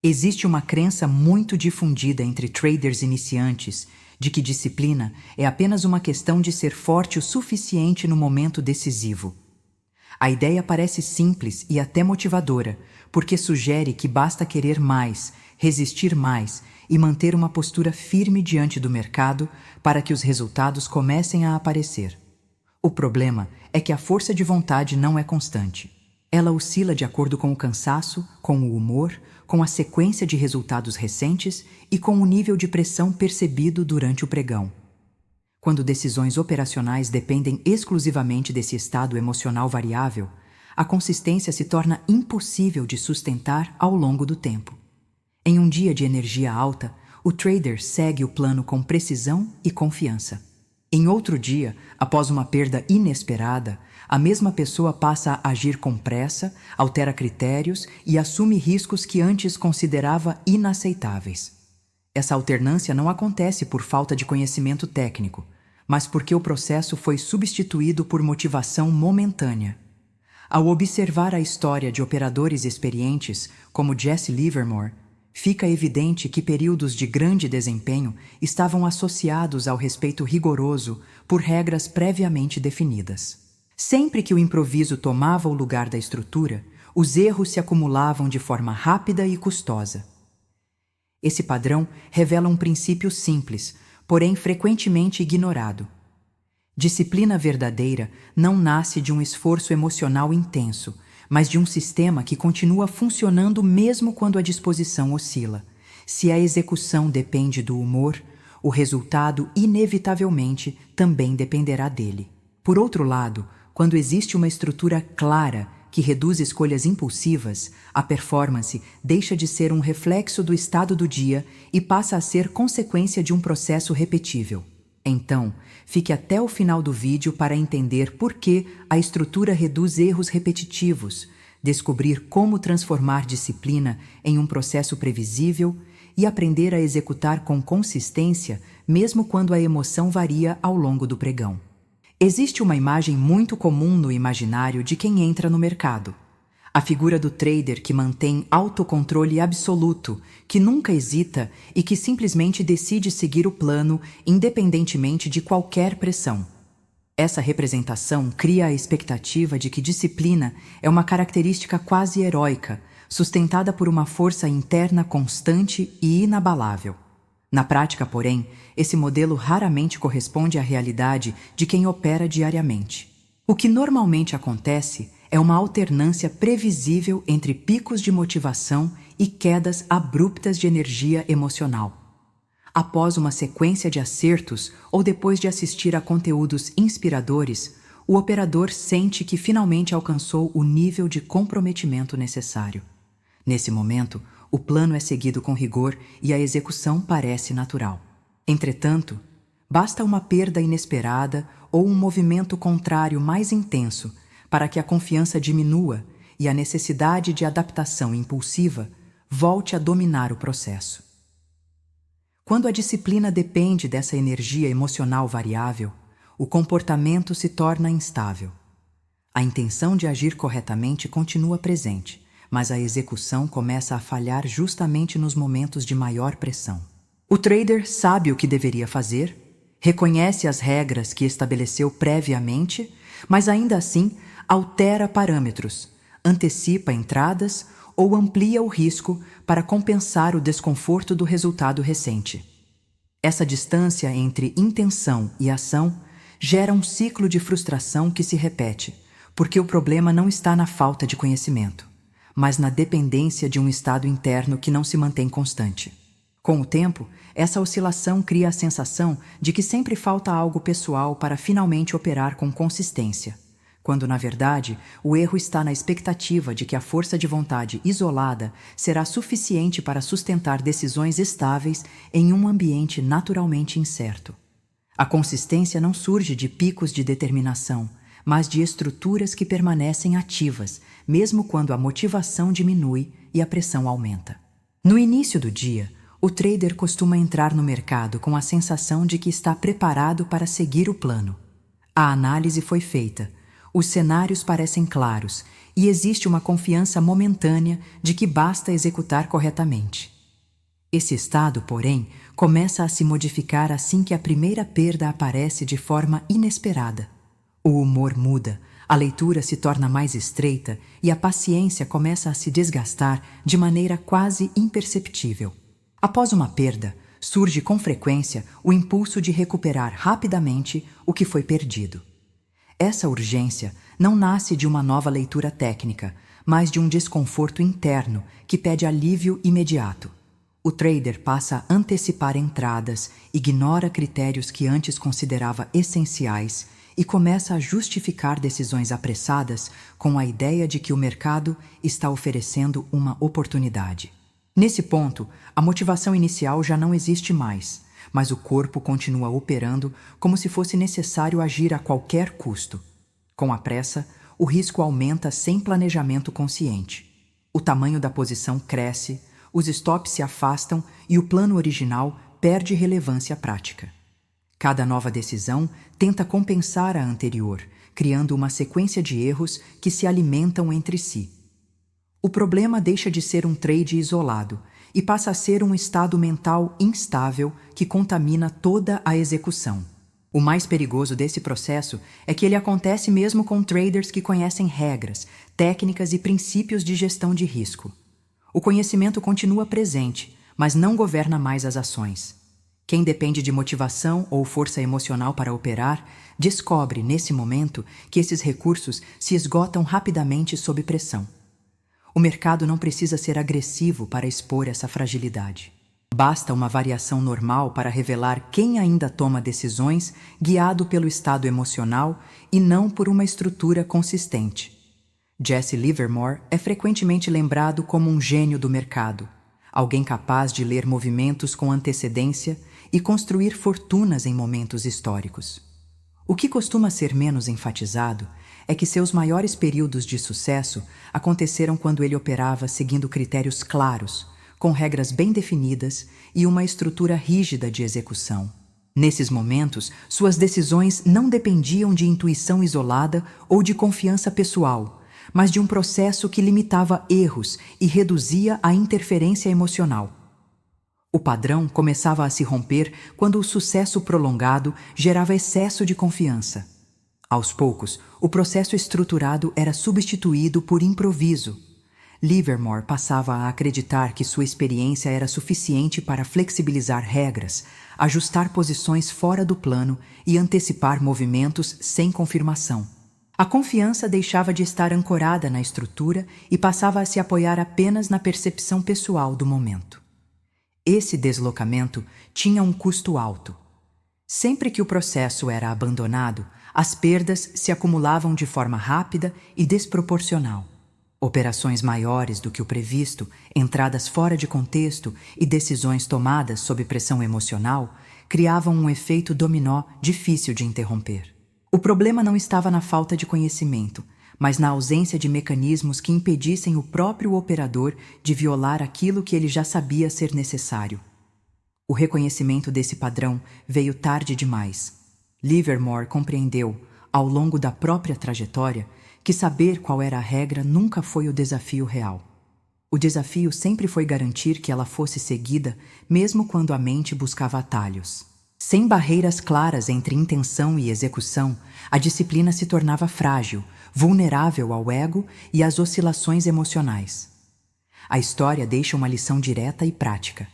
Existe uma crença muito difundida entre traders iniciantes de que disciplina é apenas uma questão de ser forte o suficiente no momento decisivo. A ideia parece simples e até motivadora, porque sugere que basta querer mais, resistir mais e manter uma postura firme diante do mercado para que os resultados comecem a aparecer. O problema é que a força de vontade não é constante. Ela oscila de acordo com o cansaço, com o humor, com a sequência de resultados recentes e com o nível de pressão percebido durante o pregão. Quando decisões operacionais dependem exclusivamente desse estado emocional variável, a consistência se torna impossível de sustentar ao longo do tempo. Em um dia de energia alta, o trader segue o plano com precisão e confiança. Em outro dia, após uma perda inesperada, a mesma pessoa passa a agir com pressa, altera critérios e assume riscos que antes considerava inaceitáveis. Essa alternância não acontece por falta de conhecimento técnico, mas porque o processo foi substituído por motivação momentânea. Ao observar a história de operadores experientes, como Jesse Livermore, fica evidente que períodos de grande desempenho estavam associados ao respeito rigoroso por regras previamente definidas. Sempre que o improviso tomava o lugar da estrutura, os erros se acumulavam de forma rápida e custosa. Esse padrão revela um princípio simples, porém frequentemente ignorado. Disciplina verdadeira não nasce de um esforço emocional intenso, mas de um sistema que continua funcionando mesmo quando a disposição oscila. Se a execução depende do humor, o resultado inevitavelmente também dependerá dele. Por outro lado, quando existe uma estrutura clara que reduz escolhas impulsivas, a performance deixa de ser um reflexo do estado do dia e passa a ser consequência de um processo repetível. Então, fique até o final do vídeo para entender por que a estrutura reduz erros repetitivos, descobrir como transformar disciplina em um processo previsível e aprender a executar com consistência, mesmo quando a emoção varia ao longo do pregão. Existe uma imagem muito comum no imaginário de quem entra no mercado. A figura do trader que mantém autocontrole absoluto, que nunca hesita e que simplesmente decide seguir o plano independentemente de qualquer pressão. Essa representação cria a expectativa de que disciplina é uma característica quase heróica, sustentada por uma força interna constante e inabalável. Na prática, porém, esse modelo raramente corresponde à realidade de quem opera diariamente. O que normalmente acontece é uma alternância previsível entre picos de motivação e quedas abruptas de energia emocional. Após uma sequência de acertos ou depois de assistir a conteúdos inspiradores, o operador sente que finalmente alcançou o nível de comprometimento necessário. Nesse momento, o plano é seguido com rigor e a execução parece natural. Entretanto, basta uma perda inesperada ou um movimento contrário mais intenso para que a confiança diminua e a necessidade de adaptação impulsiva volte a dominar o processo. Quando a disciplina depende dessa energia emocional variável, o comportamento se torna instável. A intenção de agir corretamente continua presente, mas a execução começa a falhar justamente nos momentos de maior pressão. O trader sabe o que deveria fazer, reconhece as regras que estabeleceu previamente, mas ainda assim altera parâmetros, antecipa entradas ou amplia o risco para compensar o desconforto do resultado recente. Essa distância entre intenção e ação gera um ciclo de frustração que se repete, porque o problema não está na falta de conhecimento, mas na dependência de um estado interno que não se mantém constante. Com o tempo, essa oscilação cria a sensação de que sempre falta algo pessoal para finalmente operar com consistência, quando, na verdade, o erro está na expectativa de que a força de vontade isolada será suficiente para sustentar decisões estáveis em um ambiente naturalmente incerto. A consistência não surge de picos de determinação, mas de estruturas que permanecem ativas, mesmo quando a motivação diminui e a pressão aumenta. No início do dia, o trader costuma entrar no mercado com a sensação de que está preparado para seguir o plano. A análise foi feita, os cenários parecem claros e existe uma confiança momentânea de que basta executar corretamente. Esse estado, porém, começa a se modificar assim que a primeira perda aparece de forma inesperada. O humor muda, a leitura se torna mais estreita e a paciência começa a se desgastar de maneira quase imperceptível. Após uma perda, surge com frequência o impulso de recuperar rapidamente o que foi perdido. Essa urgência não nasce de uma nova leitura técnica, mas de um desconforto interno que pede alívio imediato. O trader passa a antecipar entradas, ignora critérios que antes considerava essenciais e começa a justificar decisões apressadas com a ideia de que o mercado está oferecendo uma oportunidade. Nesse ponto, a motivação inicial já não existe mais, mas o corpo continua operando como se fosse necessário agir a qualquer custo. Com a pressa, o risco aumenta sem planejamento consciente. O tamanho da posição cresce, os stops se afastam e o plano original perde relevância prática. Cada nova decisão tenta compensar a anterior, criando uma sequência de erros que se alimentam entre si. O problema deixa de ser um trade isolado e passa a ser um estado mental instável que contamina toda a execução. O mais perigoso desse processo é que ele acontece mesmo com traders que conhecem regras, técnicas e princípios de gestão de risco. O conhecimento continua presente, mas não governa mais as ações. Quem depende de motivação ou força emocional para operar, descobre, nesse momento, que esses recursos se esgotam rapidamente sob pressão. O mercado não precisa ser agressivo para expor essa fragilidade. Basta uma variação normal para revelar quem ainda toma decisões guiado pelo estado emocional e não por uma estrutura consistente. Jesse Livermore é frequentemente lembrado como um gênio do mercado, alguém capaz de ler movimentos com antecedência e construir fortunas em momentos históricos. O que costuma ser menos enfatizado é que seus maiores períodos de sucesso aconteceram quando ele operava seguindo critérios claros, com regras bem definidas e uma estrutura rígida de execução. Nesses momentos, suas decisões não dependiam de intuição isolada ou de confiança pessoal, mas de um processo que limitava erros e reduzia a interferência emocional. O padrão começava a se romper quando o sucesso prolongado gerava excesso de confiança. Aos poucos, o processo estruturado era substituído por improviso. Livermore passava a acreditar que sua experiência era suficiente para flexibilizar regras, ajustar posições fora do plano e antecipar movimentos sem confirmação. A confiança deixava de estar ancorada na estrutura e passava a se apoiar apenas na percepção pessoal do momento. Esse deslocamento tinha um custo alto. Sempre que o processo era abandonado, as perdas se acumulavam de forma rápida e desproporcional. Operações maiores do que o previsto, entradas fora de contexto e decisões tomadas sob pressão emocional criavam um efeito dominó difícil de interromper. O problema não estava na falta de conhecimento, mas na ausência de mecanismos que impedissem o próprio operador de violar aquilo que ele já sabia ser necessário. O reconhecimento desse padrão veio tarde demais. Livermore compreendeu, ao longo da própria trajetória, que saber qual era a regra nunca foi o desafio real. O desafio sempre foi garantir que ela fosse seguida, mesmo quando a mente buscava atalhos. Sem barreiras claras entre intenção e execução, a disciplina se tornava frágil, vulnerável ao ego e às oscilações emocionais. A história deixa uma lição direta e prática.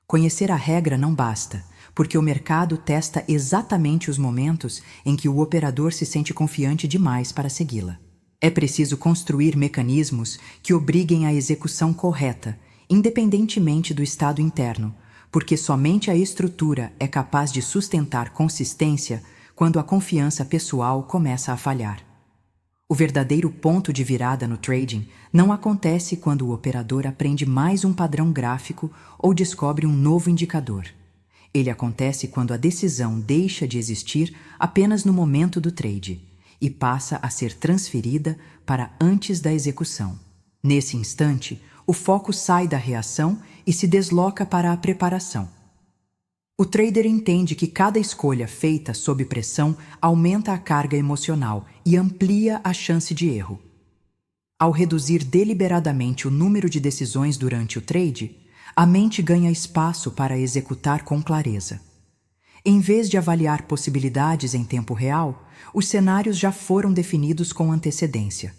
Conhecer a regra não basta, porque o mercado testa exatamente os momentos em que o operador se sente confiante demais para segui-la. É preciso construir mecanismos que obriguem à execução correta, independentemente do estado interno, porque somente a estrutura é capaz de sustentar consistência quando a confiança pessoal começa a falhar. O verdadeiro ponto de virada no trading não acontece quando o operador aprende mais um padrão gráfico ou descobre um novo indicador. Ele acontece quando a decisão deixa de existir apenas no momento do trade e passa a ser transferida para antes da execução. Nesse instante, o foco sai da reação e se desloca para a preparação. O trader entende que cada escolha feita sob pressão aumenta a carga emocional e amplia a chance de erro. Ao reduzir deliberadamente o número de decisões durante o trade, a mente ganha espaço para executar com clareza. Em vez de avaliar possibilidades em tempo real, os cenários já foram definidos com antecedência.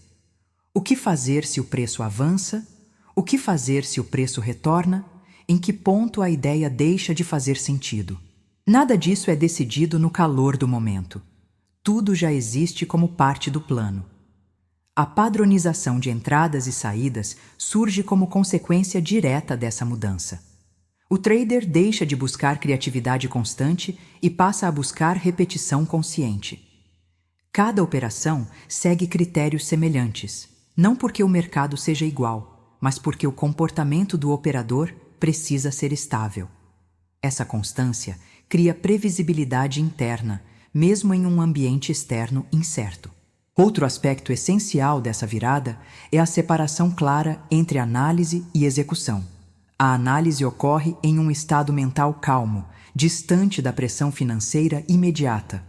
O que fazer se o preço avança? O que fazer se o preço retorna? Em que ponto a ideia deixa de fazer sentido? Nada disso é decidido no calor do momento. Tudo já existe como parte do plano. A padronização de entradas e saídas surge como consequência direta dessa mudança. O trader deixa de buscar criatividade constante e passa a buscar repetição consciente. Cada operação segue critérios semelhantes, não porque o mercado seja igual, mas porque o comportamento do operador precisa ser estável. Essa constância cria previsibilidade interna, mesmo em um ambiente externo incerto. Outro aspecto essencial dessa virada é a separação clara entre análise e execução. A análise ocorre em um estado mental calmo, distante da pressão financeira imediata.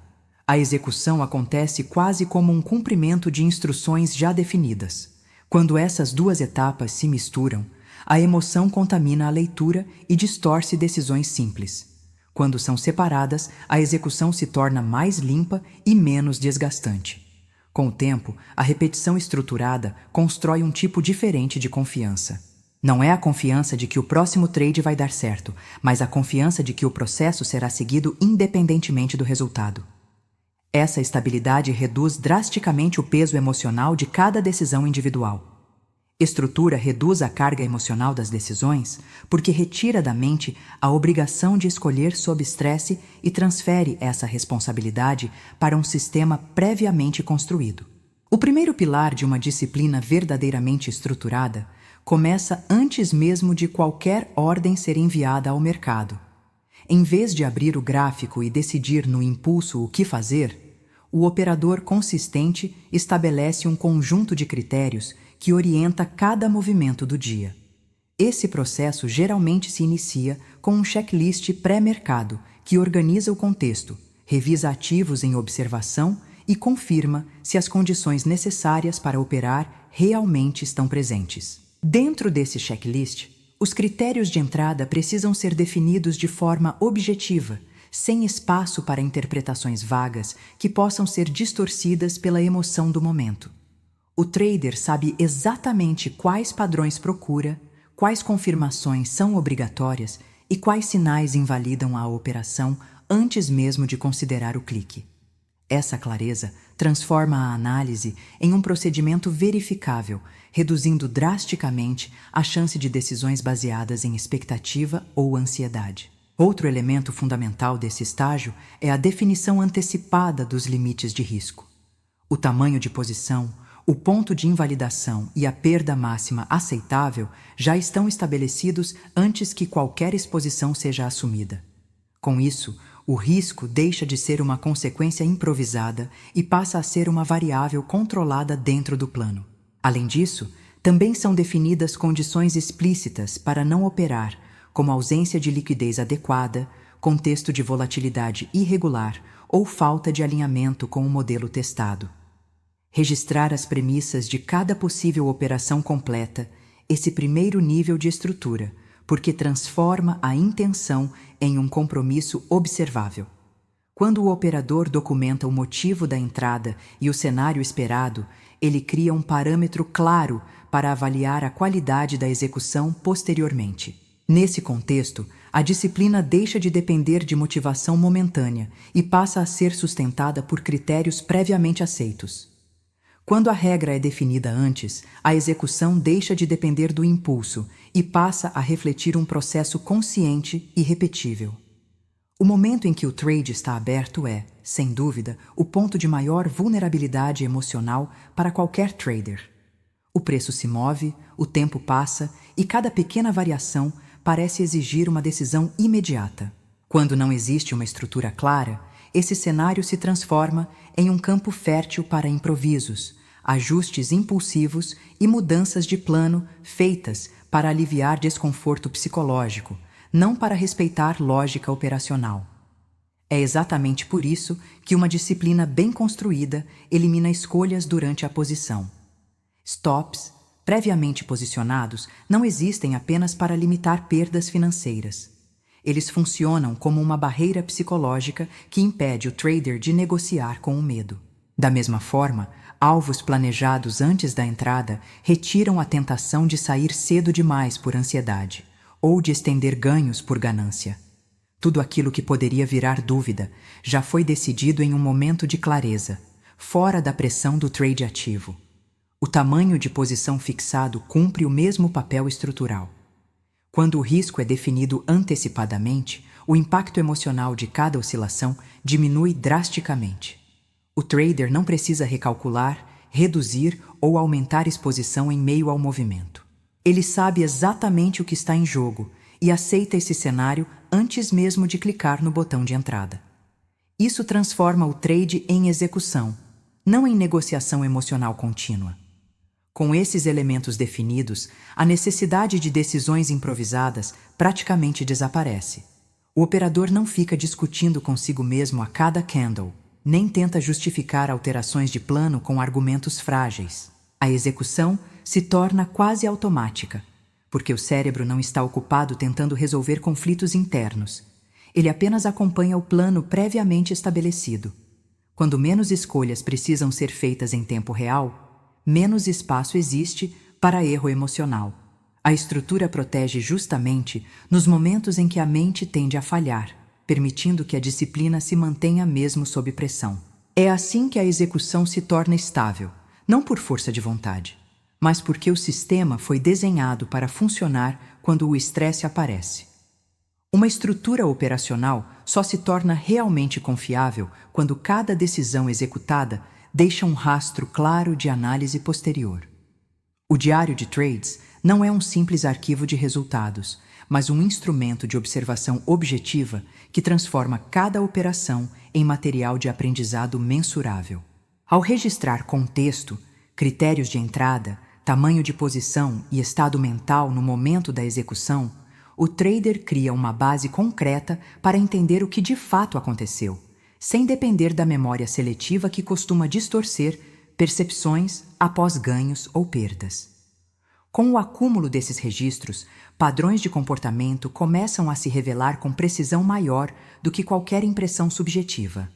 A execução acontece quase como um cumprimento de instruções já definidas. Quando essas duas etapas se misturam, a emoção contamina a leitura e distorce decisões simples. Quando são separadas, a execução se torna mais limpa e menos desgastante. Com o tempo, a repetição estruturada constrói um tipo diferente de confiança. Não é a confiança de que o próximo trade vai dar certo, mas a confiança de que o processo será seguido independentemente do resultado. Essa estabilidade reduz drasticamente o peso emocional de cada decisão individual. Estrutura reduz a carga emocional das decisões porque retira da mente a obrigação de escolher sob estresse e transfere essa responsabilidade para um sistema previamente construído. O primeiro pilar de uma disciplina verdadeiramente estruturada começa antes mesmo de qualquer ordem ser enviada ao mercado. Em vez de abrir o gráfico e decidir no impulso o que fazer, o operador consistente estabelece um conjunto de critérios que orienta cada movimento do dia. Esse processo geralmente se inicia com um checklist pré-mercado que organiza o contexto, revisa ativos em observação e confirma se as condições necessárias para operar realmente estão presentes. Dentro desse checklist, os critérios de entrada precisam ser definidos de forma objetiva, sem espaço para interpretações vagas que possam ser distorcidas pela emoção do momento. O trader sabe exatamente quais padrões procura, quais confirmações são obrigatórias e quais sinais invalidam a operação antes mesmo de considerar o clique. Essa clareza transforma a análise em um procedimento verificável, reduzindo drasticamente a chance de decisões baseadas em expectativa ou ansiedade. Outro elemento fundamental desse estágio é a definição antecipada dos limites de risco. O tamanho de posição, o ponto de invalidação e a perda máxima aceitável já estão estabelecidos antes que qualquer exposição seja assumida. Com isso, o risco deixa de ser uma consequência improvisada e passa a ser uma variável controlada dentro do plano. Além disso, também são definidas condições explícitas para não operar, como ausência de liquidez adequada, contexto de volatilidade irregular ou falta de alinhamento com o modelo testado. Registrar as premissas de cada possível operação completa esse primeiro nível de estrutura, porque transforma a intenção em um compromisso observável. Quando o operador documenta o motivo da entrada e o cenário esperado, ele cria um parâmetro claro para avaliar a qualidade da execução posteriormente. Nesse contexto, a disciplina deixa de depender de motivação momentânea e passa a ser sustentada por critérios previamente aceitos. Quando a regra é definida antes, a execução deixa de depender do impulso e passa a refletir um processo consciente e repetível. O momento em que o trade está aberto é, sem dúvida, o ponto de maior vulnerabilidade emocional para qualquer trader. O preço se move, o tempo passa e cada pequena variação parece exigir uma decisão imediata. Quando não existe uma estrutura clara, esse cenário se transforma em um campo fértil para improvisos, ajustes impulsivos e mudanças de plano feitas para aliviar desconforto psicológico, não para respeitar lógica operacional. É exatamente por isso que uma disciplina bem construída elimina escolhas durante a posição. Stops, previamente posicionados, não existem apenas para limitar perdas financeiras. Eles funcionam como uma barreira psicológica que impede o trader de negociar com o medo. Da mesma forma, alvos planejados antes da entrada retiram a tentação de sair cedo demais por ansiedade ou de estender ganhos por ganância. Tudo aquilo que poderia virar dúvida já foi decidido em um momento de clareza, fora da pressão do trade ativo. O tamanho de posição fixado cumpre o mesmo papel estrutural. Quando o risco é definido antecipadamente, o impacto emocional de cada oscilação diminui drasticamente. O trader não precisa recalcular, reduzir ou aumentar exposição em meio ao movimento. Ele sabe exatamente o que está em jogo e aceita esse cenário antes mesmo de clicar no botão de entrada. Isso transforma o trade em execução, não em negociação emocional contínua. Com esses elementos definidos, a necessidade de decisões improvisadas praticamente desaparece. O operador não fica discutindo consigo mesmo a cada candle, nem tenta justificar alterações de plano com argumentos frágeis. A execução se torna quase automática, porque o cérebro não está ocupado tentando resolver conflitos internos. Ele apenas acompanha o plano previamente estabelecido. Quando menos escolhas precisam ser feitas em tempo real, menos espaço existe para erro emocional. A estrutura protege justamente nos momentos em que a mente tende a falhar, permitindo que a disciplina se mantenha mesmo sob pressão. É assim que a execução se torna estável, não por força de vontade, mas porque o sistema foi desenhado para funcionar quando o estresse aparece. Uma estrutura operacional só se torna realmente confiável quando cada decisão executada deixa um rastro claro de análise posterior. O diário de trades não é um simples arquivo de resultados, mas um instrumento de observação objetiva que transforma cada operação em material de aprendizado mensurável. Ao registrar contexto, critérios de entrada, tamanho de posição e estado mental no momento da execução, o trader cria uma base concreta para entender o que de fato aconteceu, sem depender da memória seletiva que costuma distorcer percepções após ganhos ou perdas. Com o acúmulo desses registros, padrões de comportamento começam a se revelar com precisão maior do que qualquer impressão subjetiva.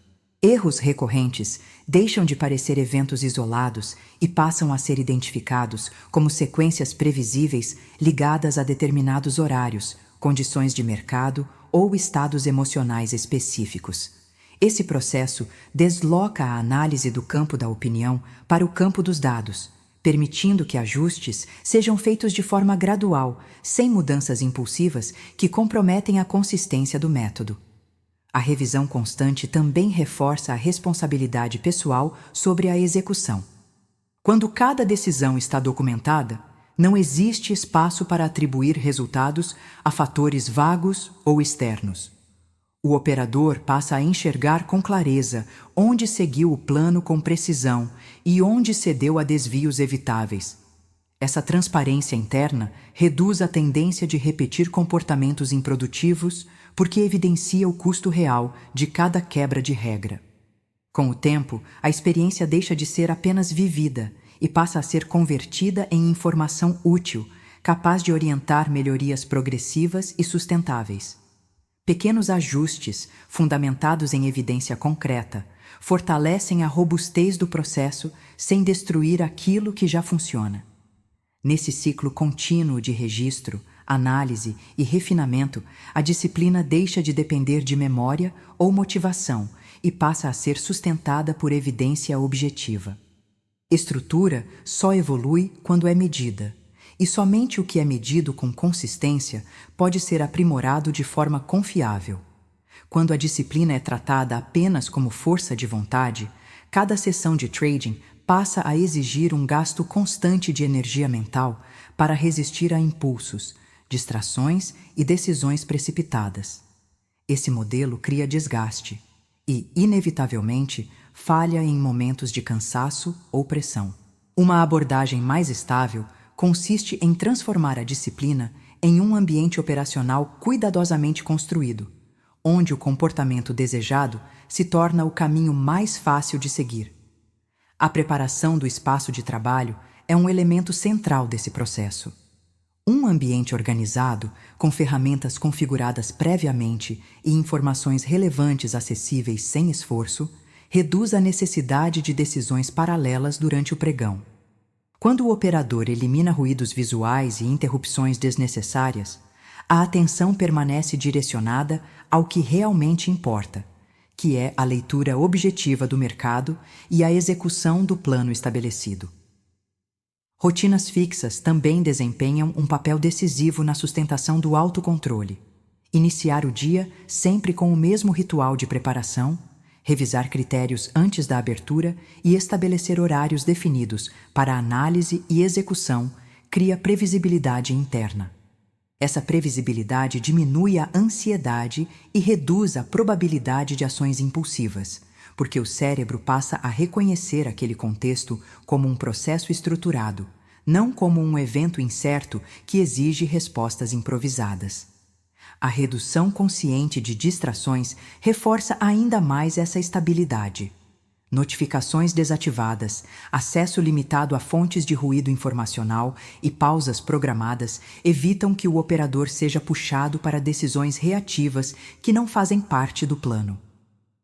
Erros recorrentes deixam de parecer eventos isolados e passam a ser identificados como sequências previsíveis ligadas a determinados horários, condições de mercado ou estados emocionais específicos. Esse processo desloca a análise do campo da opinião para o campo dos dados, permitindo que ajustes sejam feitos de forma gradual, sem mudanças impulsivas que comprometem a consistência do método. A revisão constante também reforça a responsabilidade pessoal sobre a execução. Quando cada decisão está documentada, não existe espaço para atribuir resultados a fatores vagos ou externos. O operador passa a enxergar com clareza onde seguiu o plano com precisão e onde cedeu a desvios evitáveis. Essa transparência interna reduz a tendência de repetir comportamentos improdutivos porque evidencia o custo real de cada quebra de regra. Com o tempo, a experiência deixa de ser apenas vivida e passa a ser convertida em informação útil, capaz de orientar melhorias progressivas e sustentáveis. Pequenos ajustes, fundamentados em evidência concreta, fortalecem a robustez do processo sem destruir aquilo que já funciona. Nesse ciclo contínuo de registro, análise e refinamento, a disciplina deixa de depender de memória ou motivação e passa a ser sustentada por evidência objetiva. Estrutura só evolui quando é medida. E somente o que é medido com consistência pode ser aprimorado de forma confiável. Quando a disciplina é tratada apenas como força de vontade, cada sessão de trading passa a exigir um gasto constante de energia mental para resistir a impulsos, distrações e decisões precipitadas. Esse modelo cria desgaste e, inevitavelmente, falha em momentos de cansaço ou pressão. Uma abordagem mais estável consiste em transformar a disciplina em um ambiente operacional cuidadosamente construído, onde o comportamento desejado se torna o caminho mais fácil de seguir. A preparação do espaço de trabalho é um elemento central desse processo. Um ambiente organizado, com ferramentas configuradas previamente e informações relevantes acessíveis sem esforço, reduz a necessidade de decisões paralelas durante o pregão. Quando o operador elimina ruídos visuais e interrupções desnecessárias, a atenção permanece direcionada ao que realmente importa, que é a leitura objetiva do mercado e a execução do plano estabelecido. Rotinas fixas também desempenham um papel decisivo na sustentação do autocontrole. Iniciar o dia sempre com o mesmo ritual de preparação, revisar critérios antes da abertura e estabelecer horários definidos para análise e execução cria previsibilidade interna. Essa previsibilidade diminui a ansiedade e reduz a probabilidade de ações impulsivas, porque o cérebro passa a reconhecer aquele contexto como um processo estruturado, não como um evento incerto que exige respostas improvisadas. A redução consciente de distrações reforça ainda mais essa estabilidade. Notificações desativadas, acesso limitado a fontes de ruído informacional e pausas programadas evitam que o operador seja puxado para decisões reativas que não fazem parte do plano.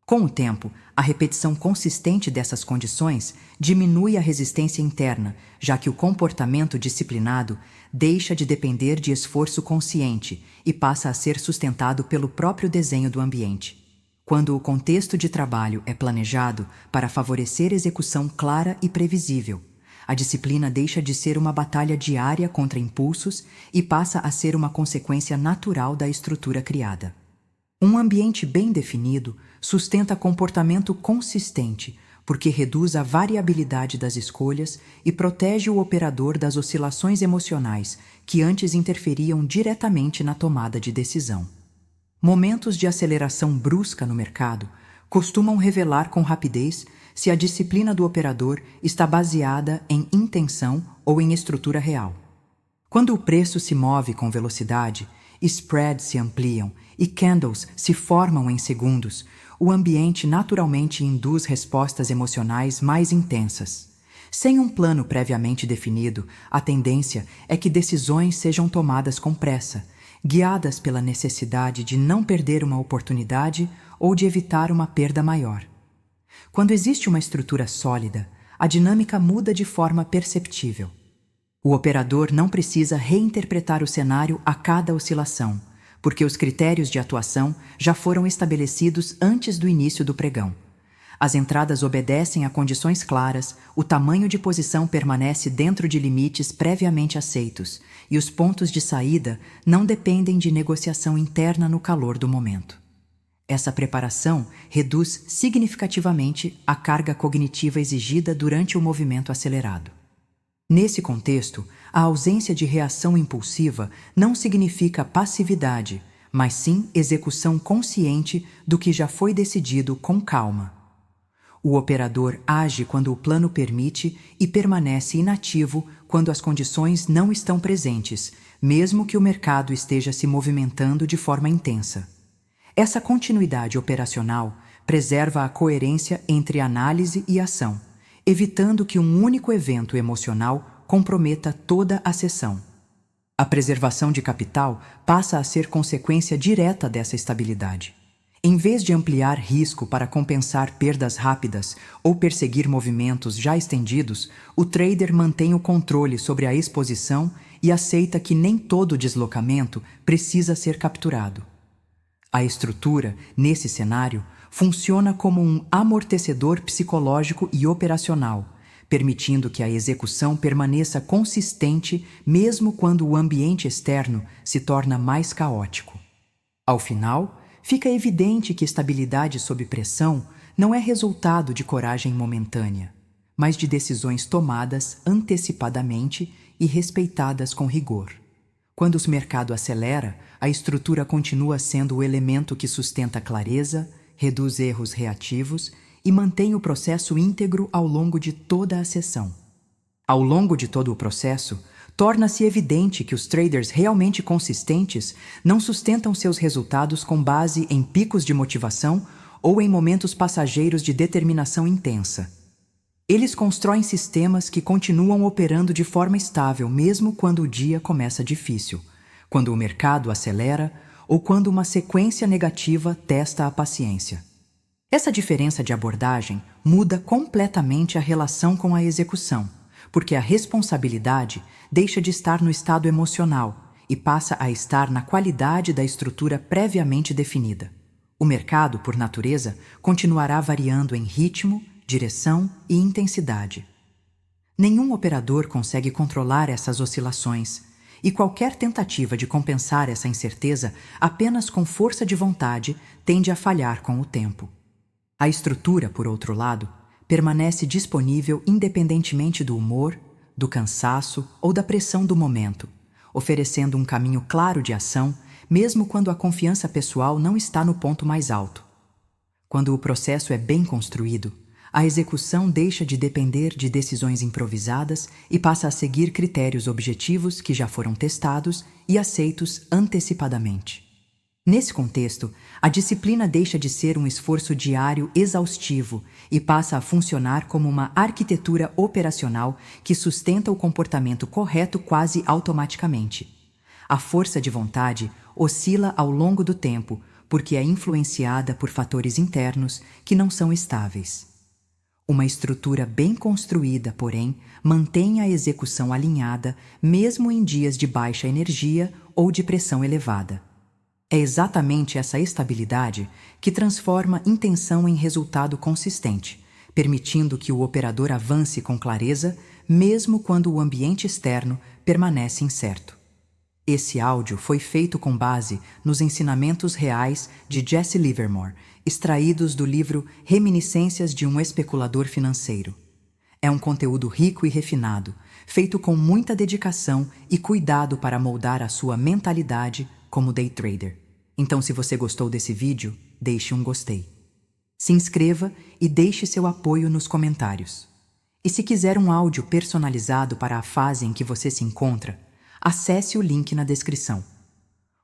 Com o tempo, a repetição consistente dessas condições diminui a resistência interna, já que o comportamento disciplinado deixa de depender de esforço consciente e passa a ser sustentado pelo próprio desenho do ambiente. Quando o contexto de trabalho é planejado para favorecer execução clara e previsível, a disciplina deixa de ser uma batalha diária contra impulsos e passa a ser uma consequência natural da estrutura criada. Um ambiente bem definido sustenta comportamento consistente, porque reduz a variabilidade das escolhas e protege o operador das oscilações emocionais que antes interferiam diretamente na tomada de decisão. Momentos de aceleração brusca no mercado costumam revelar com rapidez se a disciplina do operador está baseada em intenção ou em estrutura real. Quando o preço se move com velocidade, spreads se ampliam e candles se formam em segundos, o ambiente naturalmente induz respostas emocionais mais intensas. Sem um plano previamente definido, a tendência é que decisões sejam tomadas com pressa, guiadas pela necessidade de não perder uma oportunidade ou de evitar uma perda maior. Quando existe uma estrutura sólida, a dinâmica muda de forma perceptível. O operador não precisa reinterpretar o cenário a cada oscilação, porque os critérios de atuação já foram estabelecidos antes do início do pregão. As entradas obedecem a condições claras, o tamanho de posição permanece dentro de limites previamente aceitos, e os pontos de saída não dependem de negociação interna no calor do momento. Essa preparação reduz significativamente a carga cognitiva exigida durante o movimento acelerado. Nesse contexto, a ausência de reação impulsiva não significa passividade, mas sim execução consciente do que já foi decidido com calma. O operador age quando o plano permite e permanece inativo quando as condições não estão presentes, mesmo que o mercado esteja se movimentando de forma intensa. Essa continuidade operacional preserva a coerência entre análise e ação, evitando que um único evento emocional comprometa toda a sessão. A preservação de capital passa a ser consequência direta dessa estabilidade. Em vez de ampliar risco para compensar perdas rápidas ou perseguir movimentos já estendidos, o trader mantém o controle sobre a exposição e aceita que nem todo deslocamento precisa ser capturado. A estrutura, nesse cenário, funciona como um amortecedor psicológico e operacional, permitindo que a execução permaneça consistente mesmo quando o ambiente externo se torna mais caótico. Ao final, fica evidente que estabilidade sob pressão não é resultado de coragem momentânea, mas de decisões tomadas antecipadamente e respeitadas com rigor. Quando o mercado acelera, a estrutura continua sendo o elemento que sustenta a clareza, reduz erros reativos e mantém o processo íntegro ao longo de toda a sessão. Ao longo de todo o processo, torna-se evidente que os traders realmente consistentes não sustentam seus resultados com base em picos de motivação ou em momentos passageiros de determinação intensa. Eles constroem sistemas que continuam operando de forma estável mesmo quando o dia começa difícil, quando o mercado acelera ou quando uma sequência negativa testa a paciência. Essa diferença de abordagem muda completamente a relação com a execução, porque a responsabilidade deixa de estar no estado emocional e passa a estar na qualidade da estrutura previamente definida. O mercado, por natureza, continuará variando em ritmo, direção e intensidade. Nenhum operador consegue controlar essas oscilações, e qualquer tentativa de compensar essa incerteza apenas com força de vontade tende a falhar com o tempo. A estrutura, por outro lado, permanece disponível independentemente do humor, do cansaço ou da pressão do momento, oferecendo um caminho claro de ação, mesmo quando a confiança pessoal não está no ponto mais alto. Quando o processo é bem construído, a execução deixa de depender de decisões improvisadas e passa a seguir critérios objetivos que já foram testados e aceitos antecipadamente. Nesse contexto, a disciplina deixa de ser um esforço diário exaustivo e passa a funcionar como uma arquitetura operacional que sustenta o comportamento correto quase automaticamente. A força de vontade oscila ao longo do tempo porque é influenciada por fatores internos que não são estáveis. Uma estrutura bem construída, porém, mantém a execução alinhada mesmo em dias de baixa energia ou de pressão elevada. É exatamente essa estabilidade que transforma intenção em resultado consistente, permitindo que o operador avance com clareza, mesmo quando o ambiente externo permanece incerto. Esse áudio foi feito com base nos ensinamentos reais de Jesse Livermore, extraídos do livro Reminiscências de um Especulador Financeiro. É um conteúdo rico e refinado, feito com muita dedicação e cuidado para moldar a sua mentalidade como day trader. Então, se você gostou desse vídeo, deixe um gostei. Se inscreva e deixe seu apoio nos comentários. E se quiser um áudio personalizado para a fase em que você se encontra, acesse o link na descrição.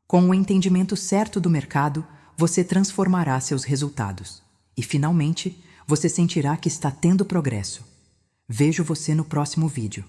Com o entendimento certo do mercado, você transformará seus resultados. E, finalmente, você sentirá que está tendo progresso. Vejo você no próximo vídeo.